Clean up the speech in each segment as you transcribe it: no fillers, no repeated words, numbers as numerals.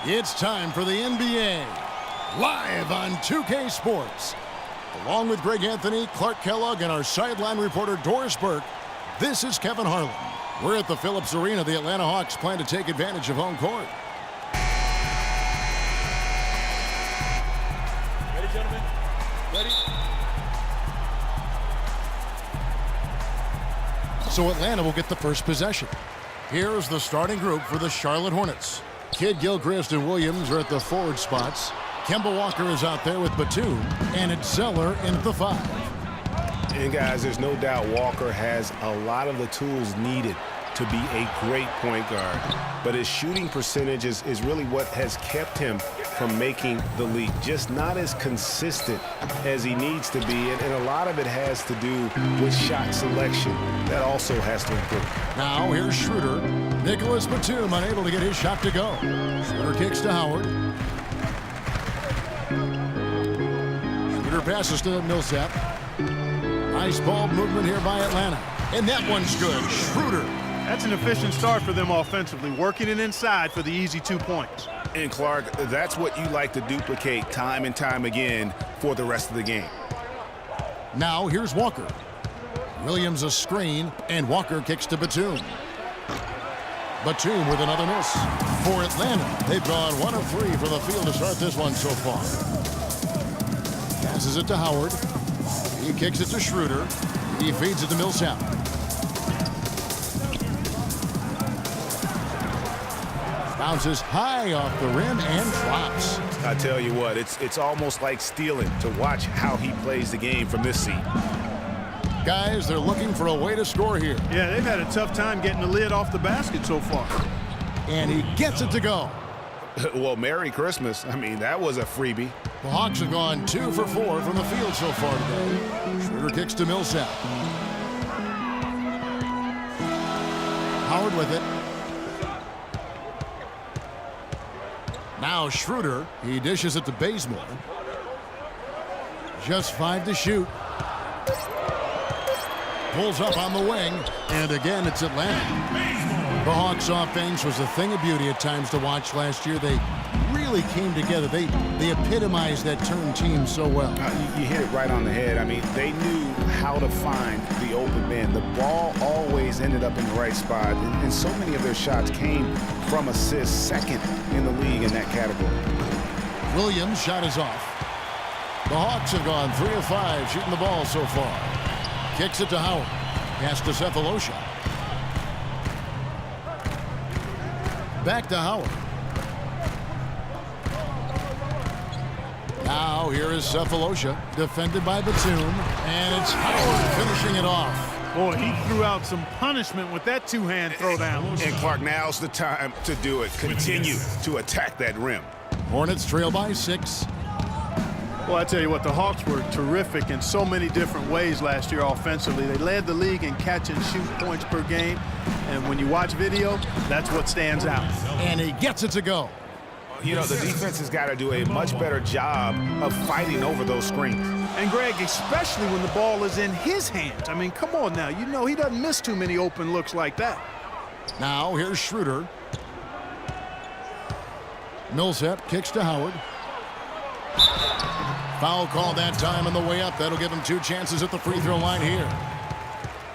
It's time for the NBA, live on 2K Sports. Along with Greg Anthony, Clark Kellogg, and our sideline reporter Doris Burke, this is Kevin Harlan. We're at the Phillips Arena. The Atlanta Hawks plan to take advantage of home court. Ready, gentlemen? Ready? So Atlanta will get the first possession. Here's the starting group for the Charlotte Hornets. Kidd-Gilchrist and Williams are at the forward spots. Kemba Walker is out there with Batum, and it's Zeller in the 5. And guys, there's no doubt Walker has a lot of the tools needed to be a great point guard. But his shooting percentage is really what has kept him from making the league. Just not as consistent as he needs to be. And a lot of it has to do with shot selection. That also has to improve. Now here's Schroeder. Nicholas Batum unable to get his shot to go. Schroeder kicks to Howard. Schroeder passes to Millsap. Nice ball movement here by Atlanta. And that one's good. Schroeder. That's an efficient start for them offensively, working it inside for the easy 2 points. And Clark, that's what you like to duplicate time and time again for the rest of the game. Now here's Walker. Williams a screen, and Walker kicks to Batum. Batum with another miss. For Atlanta, they've gone 1 of 3 from the field to start this one so far. Passes it to Howard. He kicks it to Schroeder. He feeds it to Millsap. Bounces high off the rim and drops. I tell you what, it's almost like stealing to watch how he plays the game from this seat. Guys, they're looking for a way to score here. Yeah, they've had a tough time getting the lid off the basket so far. And he gets it to go. Well, Merry Christmas. I mean, that was a freebie. The Hawks have gone 2 for 4 from the field so far today. Schroeder kicks to Millsap. Howard with it. Now Schroeder, he dishes it to Bazemore. Just 5 to shoot. Pulls up on the wing, and again it's Atlanta. The Hawks offense was a thing of beauty at times to watch last year. They really came together. They epitomized that turn team so well. You hit it right on the head. I mean, they knew how to find the open man. The ball always ended up in the right spot, and so many of their shots came from assists, second in the league in that category. Williams' shot is off. The Hawks have gone 3 of 5 shooting the ball so far. Kicks it to Howard. Pass to Cephalosha. Back to Howard. Now here is Cephalosha, defended by Batum, and it's Howard finishing it off. Boy, he threw out some punishment with that two-hand throwdown. And Clark, now's the time to do it. Continue to attack that rim. Hornets trail by 6. Well, I tell you what, the Hawks were terrific in so many different ways last year offensively. They led the league in catch and shoot points per game. And when you watch video, that's what stands out. And he gets it to go. You know, the defense has got to do a much better job of fighting over those screens. And Greg, especially when the ball is in his hands. I mean, come on now. You know he doesn't miss too many open looks like that. Now here's Schroeder. Millsap kicks to Howard. Foul call that time on the way up. That'll give him 2 chances at the free throw line here.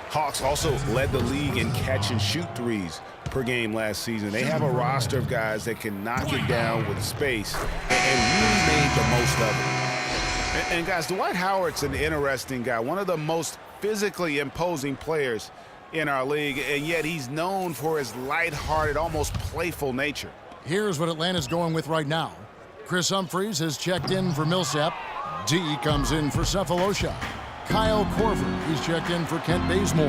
Hawks also led the league in catch and shoot threes per game last season. They have a roster of guys that can knock it down with space and really made the most of it. And guys, Dwight Howard's an interesting guy, one of the most physically imposing players in our league, and yet he's known for his lighthearted, almost playful nature. Here's what Atlanta's going with right now. Chris Humphries has checked in for Millsap. D comes in for Cephalosha. Kyle Korver, he's checked in for Kent Bazemore.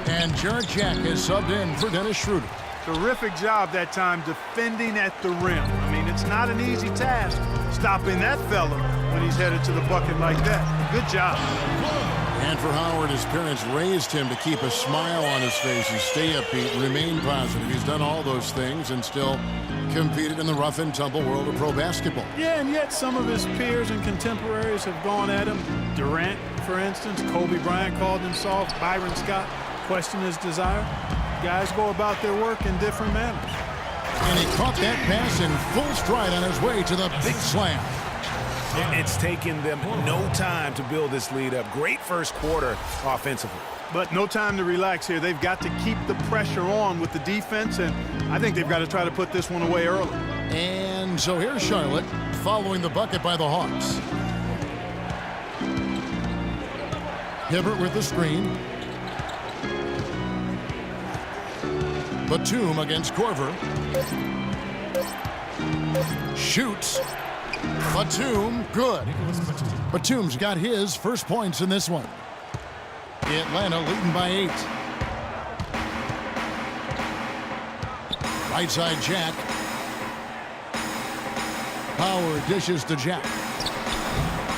And Jarrett Jack has subbed in for Dennis Schroeder. Terrific job that time defending at the rim. I mean, it's not an easy task stopping that fella when he's headed to the bucket like that. Good job. And for Howard, his parents raised him to keep a smile on his face and stay upbeat, remain positive. He's done all those things and still competed in the rough and tumble world of pro basketball. Yeah, and yet some of his peers and contemporaries have gone at him. Durant, for instance, Kobe Bryant called him soft. Byron Scott questioned his desire. Guys go about their work in different manners. And he caught that pass in full stride on his way to the big slam. It's taken them no time to build this lead up. Great first quarter offensively. But no time to relax here. They've got to keep the pressure on with the defense, and I think they've got to try to put this one away early. And so here's Charlotte following the bucket by the Hawks. Hibbert with the screen. Batum against Korver. Shoots. Batum, good. Batum's got his first points in this one. Atlanta leading by 8. Right side Jack. Power dishes to Jack.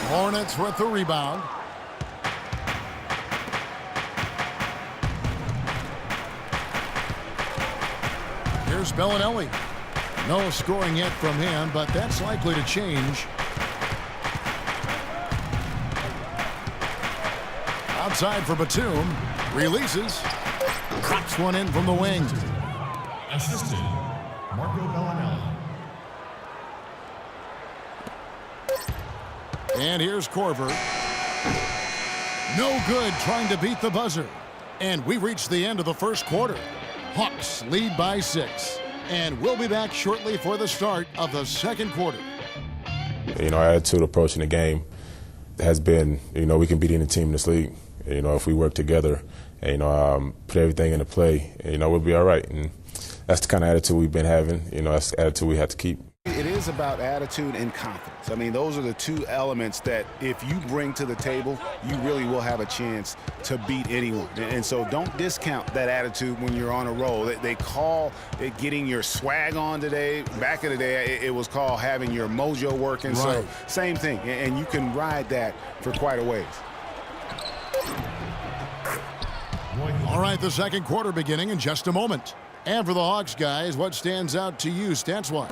Hornets with the rebound. Here's Bellinelli. No scoring yet from him, but that's likely to change. Outside for Batum. Releases. Drops one in from the wing. Assistant, Marco Bellinelli. And here's Korver. No good trying to beat the buzzer. And we reach the end of the first quarter. Hawks lead by 6. And we'll be back shortly for the start of the second quarter. Our attitude approaching the game has been, we can beat any team in this league. If we work together and, put everything into play, we'll be all right. And that's the kind of attitude we've been having. That's the attitude we have to keep. It is about attitude and confidence. I mean, those are the two elements that if you bring to the table, you really will have a chance to beat anyone. And so don't discount that attitude when you're on a roll. They call it getting your swag on today. Back in the day, it was called having your mojo working. Right. So same thing, and you can ride that for quite a ways. All right, the second quarter beginning in just a moment. And for the Hawks, guys, what stands out to you stats-wise?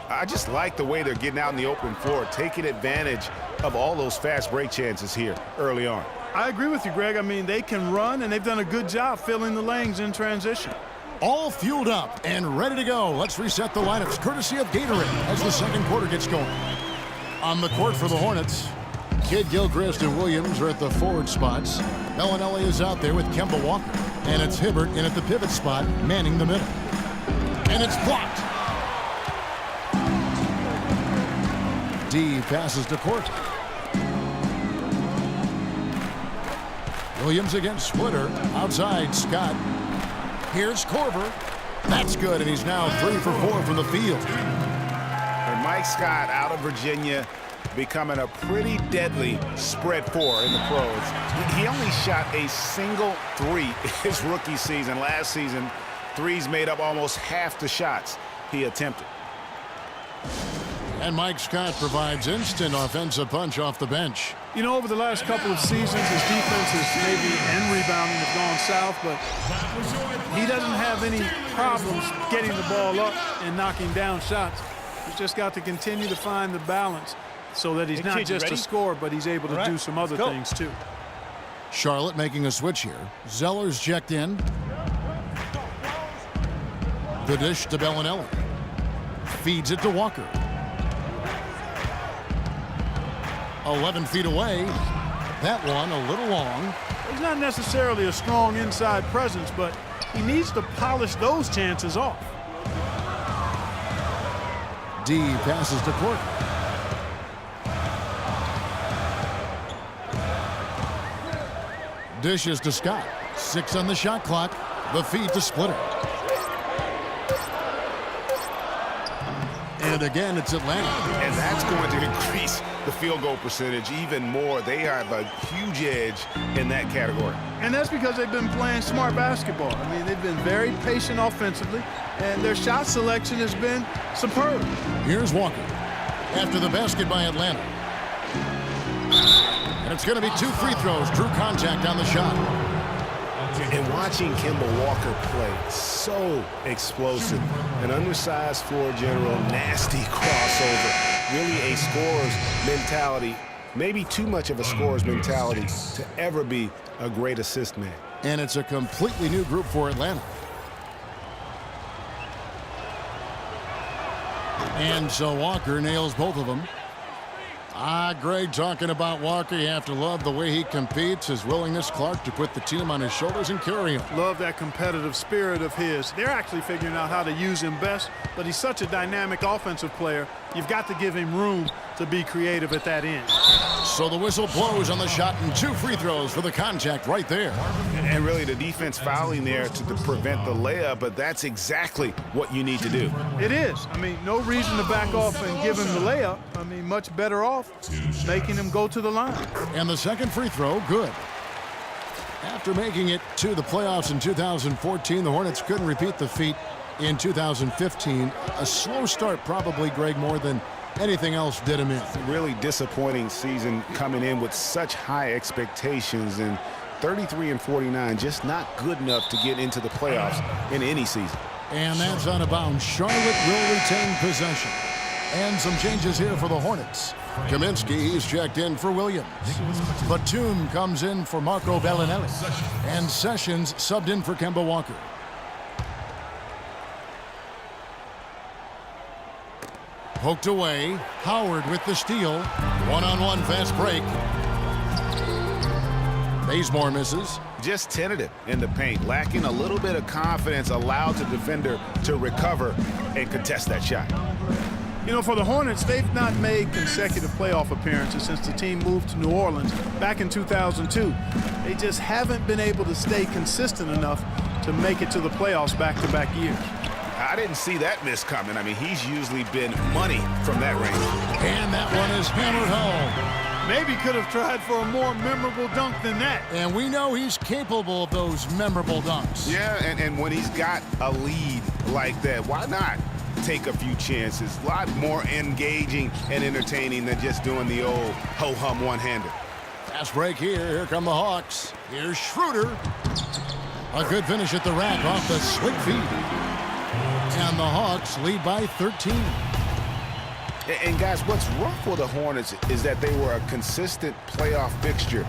I just like the way they're getting out in the open floor, taking advantage of all those fast break chances here early on. I agree with you, Greg. I mean, they can run, and they've done a good job filling the lanes in transition. All fueled up and ready to go. Let's reset the lineups, courtesy of Gatorade, as the second quarter gets going. On the court for the Hornets, Kidd-Gilchrist and Williams are at the forward spots. Bellinelli is out there with Kemba Walker. And it's Hibbert in at the pivot spot, manning the middle. And it's blocked. D passes to Court. Williams against Splitter. Outside, Scott. Here's Korver. That's good, and he's now 3 for 4 from the field. And Mike Scott out of Virginia, becoming a pretty deadly spread 4 in the pros. He only shot a single 3 his rookie season. Last season, threes made up almost half the shots he attempted. And Mike Scott provides instant offensive punch off the bench. Over the last couple of seasons, his defenses maybe and rebounding have gone south, but he doesn't have any problems getting the ball up and knocking down shots. He's just got to continue to find the balance so that he's not just a scorer, but he's able to do some other things too. Charlotte making a switch here. Zeller's checked in. The dish to Bellinelli. Feeds it to Walker. 11 feet away. That one a little long. He's not necessarily a strong inside presence, but he needs to polish those chances off. D passes to Court. Dishes to Scott. 6 on the shot clock. The feed to Splitter. And again, it's Atlanta. And that's going to increase the field goal percentage even more. They have a huge edge in that category. And that's because they've been playing smart basketball. I mean, they've been very patient offensively, and their shot selection has been superb. Here's Walker after the basket by Atlanta. And it's going to be 2 free throws. Drew contact on the shot. And watching Kemba Walker play, so explosive. An undersized floor general, nasty crossover. Really a scorer's mentality, maybe too much of a scorer's mentality to ever be a great assist man. And it's a completely new group for Atlanta. And so Walker nails both of them. Greg, talking about Walker, you have to love the way he competes, his willingness, Clark, to put the team on his shoulders and carry him. Love that competitive spirit of his. They're actually figuring out how to use him best, but he's such a dynamic offensive player. You've got to give him room to be creative at that end. So the whistle blows on the shot and 2 free throws for the contact right there. And really the defense fouling there to prevent the layup, but that's exactly what you need to do. It is. I mean, no reason to back off and give him the layup. I mean, much better off making him go to the line. And the second free throw, good. After making it to the playoffs in 2014, the Hornets couldn't repeat the feat in 2015. A slow start probably, Greg, more than anything else did him in. Really disappointing season coming in with such high expectations, and 33-49, just not good enough to get into the playoffs in any season. And that's out of bounds. Charlotte will retain possession. And some changes here for the Hornets. Kaminsky, he's checked in for Williams. Batum comes in for Marco Bellinelli. And Sessions subbed in for Kemba Walker. Poked away. Howard with the steal. One-on-one fast break. Bazemore misses. Just tentative in the paint, lacking a little bit of confidence, allowed the defender to recover and contest that shot. You know, for the Hornets, they've not made consecutive playoff appearances since the team moved to New Orleans back in 2002. They just haven't been able to stay consistent enough to make it to the playoffs back-to-back years. I didn't see that miss coming. I mean, he's usually been money from that range. And that one is hammered home. Maybe could have tried for a more memorable dunk than that. And we know he's capable of those memorable dunks. Yeah, and when he's got a lead like that, why not take a few chances? A lot more engaging and entertaining than just doing the old ho-hum one-hander. Fast break here. Here come the Hawks. Here's Schroeder. A good finish at the rack off the slick feed. And the Hawks lead by 13. And guys, what's rough for the Hornets is that they were a consistent playoff fixture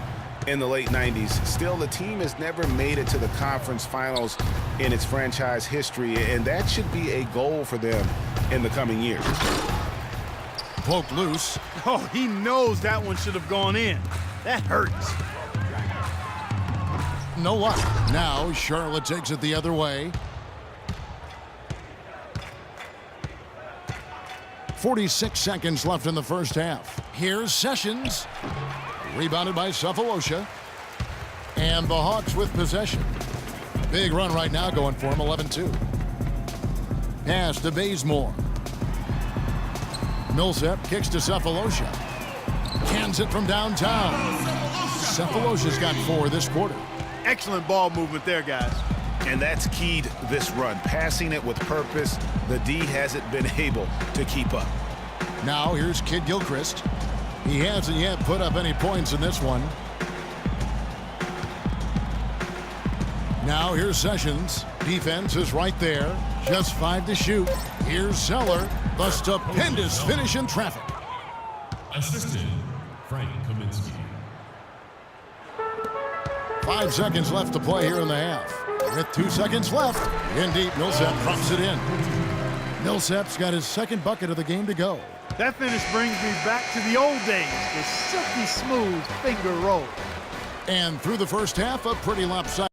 in the late 90s. Still, the team has never made it to the conference finals in its franchise history, and that should be a goal for them in the coming years. Poked loose. Oh, he knows that one should have gone in. That hurts. No luck. Now Charlotte takes it the other way. 46 seconds left in the first half. Here's Sessions. Rebounded by Cephalosha. And the Hawks with possession. Big run right now going for him, 11-2. Pass to Bazemore. Millsap kicks to Cephalosha. Cans it from downtown. Cephalosha's got 4 this quarter. Excellent ball movement there, guys. And that's keyed this run, passing it with purpose. The D hasn't been able to keep up. Now here's Kidd-Gilchrist. He hasn't yet put up any points in this one. Now here's Sessions. Defense is right there. Just 5 to shoot. Here's Zeller. The stupendous finish in traffic. Assistant, Frank Kaminsky. 5 seconds left to play here in the half. With 2 seconds left, in deep, Millsap drops it in. Millsap's got his second bucket of the game to go. That finish brings me back to the old days, the silky smooth finger roll. And through the first half, a pretty lopsided